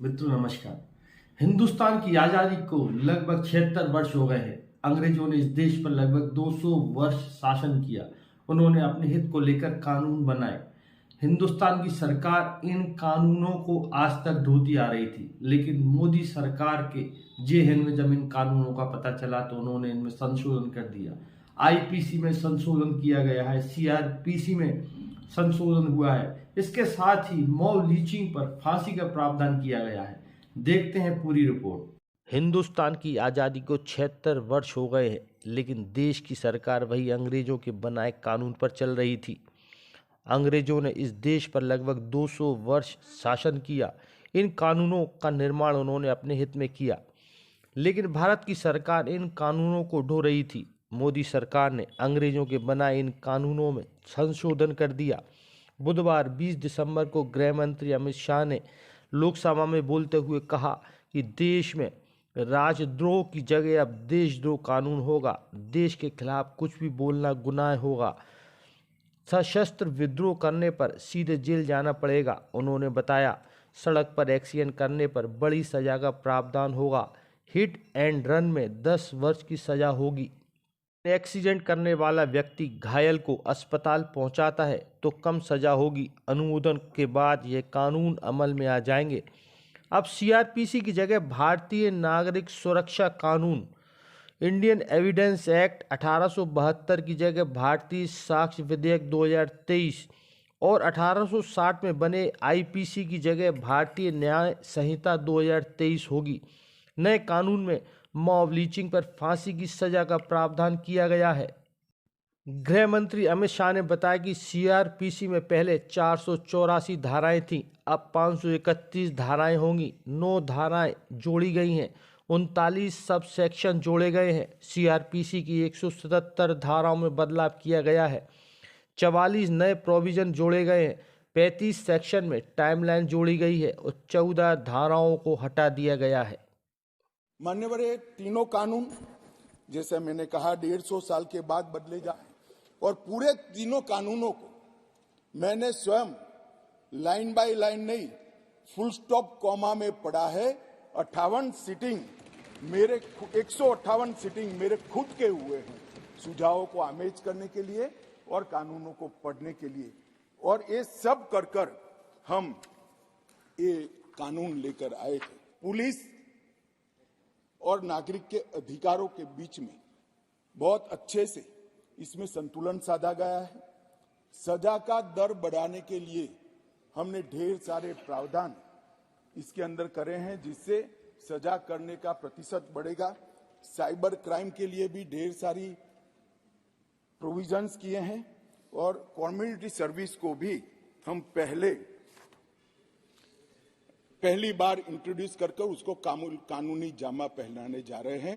मित्रों नमस्कार। हिंदुस्तान की आजादी को लगभग 76 वर्ष हो गए हैं। अंग्रेजों ने इस देश पर लगभग 200 वर्ष शासन किया। उन्होंने अपने हित को लेकर कानून बनाए। हिंदुस्तान की सरकार इन कानूनों को आज तक ढोती आ रही थी, लेकिन मोदी सरकार के जेहन में जब इन कानूनों का पता चला तो उन्होंने इनमें संशोधन कर दिया। आईपीसी में संशोधन किया गया है, सीआरपीसी में संशोधन हुआ है। इसके साथ ही मॉब लिंचिंग पर फांसी का प्रावधान किया गया है। देखते हैं पूरी रिपोर्ट। हिंदुस्तान की आज़ादी को 76 वर्ष हो गए हैं, लेकिन देश की सरकार वही अंग्रेजों के बनाए कानून पर चल रही थी। अंग्रेजों ने इस देश पर लगभग 200 वर्ष शासन किया। इन कानूनों का निर्माण उन्होंने अपने हित में किया, लेकिन भारत की सरकार इन कानूनों को ढो रही थी। मोदी सरकार ने अंग्रेजों के बनाए इन कानूनों में संशोधन कर दिया। बुधवार 20 दिसंबर को गृह मंत्री अमित शाह ने लोकसभा में बोलते हुए कहा कि देश में राजद्रोह की जगह अब देशद्रोह कानून होगा। देश के खिलाफ कुछ भी बोलना गुनाह होगा। सशस्त्र विद्रोह करने पर सीधे जेल जाना पड़ेगा। उन्होंने बताया, सड़क पर एक्सीडेंट करने पर बड़ी सजा का प्रावधान होगा। हिट एंड रन में 10 वर्ष की सजा होगी। एक्सीडेंट करने वाला व्यक्ति घायल को अस्पताल पहुंचाता है तो कम सजा होगी। अनुमोदन के बाद ये कानून अमल में आ जाएंगे। अब सीआरपीसी की जगह भारतीय नागरिक सुरक्षा कानून, इंडियन एविडेंस एक्ट 1872 की जगह भारतीय साक्ष्य विधेयक 2023 और 1860 में बने आईपीसी की जगह भारतीय न्याय संहिता 2023 होगी। नए कानून में मॉब लिंचिंग पर फांसी की सजा का प्रावधान किया गया है। गृह मंत्री अमित शाह ने बताया कि सीआरपीसी में पहले 484 धाराएं थीं, अब 531 धाराएं होंगी। 9 धाराएं जोड़ी गई हैं, 39 सब सेक्शन जोड़े गए हैं। सीआरपीसी की 177 धाराओं में बदलाव किया गया है। 44 नए प्रोविजन जोड़े गए हैं। 35 सेक्शन में टाइमलाइन जोड़ी गई है और 14 धाराओं को हटा दिया गया है। मान्यवर, ये तीनों कानून जैसे मैंने कहा 150 साल के बाद बदले जाए और पूरे तीनों कानूनों को मैंने स्वयं लाइन बाय लाइन नहीं, फुल स्टॉप कॉमा में पढ़ा है। 58 सीटिंग मेरे 158 सीटिंग मेरे खुद के हुए हैं सुझावों को आमेज करने के लिए और कानूनों को पढ़ने के लिए, और ये सब कर हम ये कानून लेकर आए थे। पुलिस और नागरिक के अधिकारों के बीच में बहुत अच्छे से इसमें संतुलन साधा गया है। सजा का दर बढ़ाने के लिए हमने ढेर सारे प्रावधान इसके अंदर करे हैं, जिससे सजा करने का प्रतिशत बढ़ेगा। साइबर क्राइम के लिए भी ढेर सारी प्रोविजंस किए हैं और कम्युनिटी सर्विस को भी हम पहली बार इंट्रोड्यूस करके उसको कानूनी जामा पहनाने जा रहे हैं।